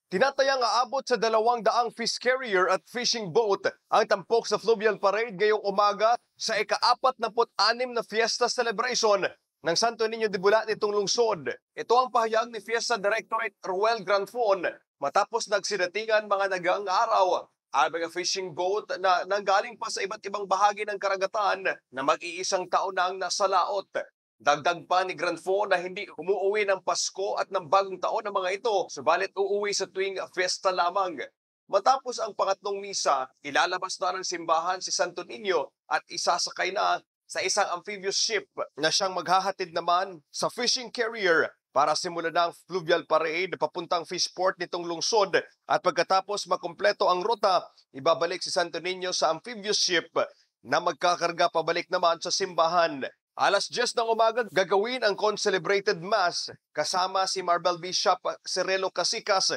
Tinatayang aabot sa 200 fish carrier at fishing boat ang tampok sa Fluvial Parade ngayong umaga sa ika-46 na Fiesta Celebration ng Santo Niño de Bulat nitong lungsod. Ito ang pahayag ni Fiesta Directorate Ruel Granfon matapos nagsidatingan mga nagang araw ang mga fishing boat na nanggaling pa sa iba't ibang bahagi ng karagatan na mag-iisang taon na ang nasa laot. Dagdag pa ni Granfo na hindi umuwi ng Pasko at ng Bagong Taon ng mga ito, subalit uuwi sa tuwing fiesta lamang. Matapos ang pangatlong misa, ilalabas na ng simbahan si Santo Niño at isasakay na sa isang amphibious ship na siyang maghahatid naman sa fishing carrier para simulan ng fluvial parade papuntang fishport nitong lungsod at pagkatapos makumpleto ang ruta, ibabalik si Santo Niño sa amphibious ship na magkakarga pabalik naman sa simbahan. Alas 10 ng umaga, gagawin ang concelebrated mass kasama si Marble Bishop Cirilo Casicas.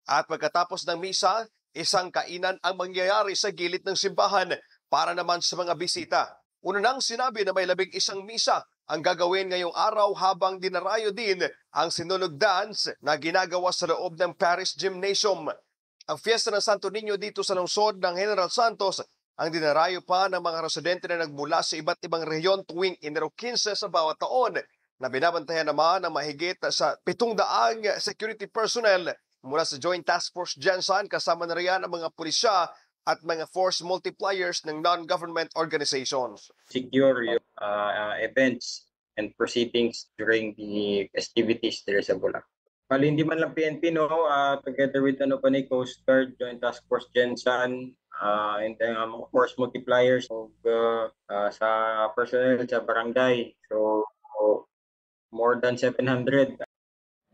At pagkatapos ng misa, isang kainan ang mangyayari sa gilid ng simbahan para naman sa mga bisita. Una nang sinabi na may 11 misa ang gagawin ngayong araw habang dinarayo din ang sinunog dance na ginagawa sa loob ng Paris Gymnasium. Ang fiesta ng Santo Niño dito sa lungsod ng General Santos ang dinarayo pa ng mga residente na nagmula sa iba't ibang rehiyon tuwing Enero 15 sa bawat taon na binabantayan naman ng mahigit sa 700 security personnel mula sa Joint Task Force Gensan kasama na riyan ang mga pulisya at mga force multipliers ng non-government organizations. Secure yung events and proceedings during the festivities there sa Bulacan. Bali, hindi man lang PNP, no, together with Panay Coast Guard, Joint Task Force Gensan, and then force multipliers sa personnel sa barangay. So, more than 700.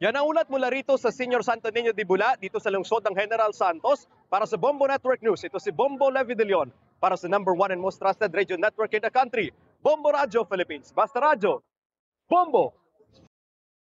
Yan ang ulat mula rito sa Senior Santo Niño de Bula, dito sa lungsod ng General Santos. Para sa Bombo Network News, ito si Bombo Levi de Leon. Para sa #1 and most trusted radio network in the country, Bombo Radio Philippines. Basta Radio, Bombo!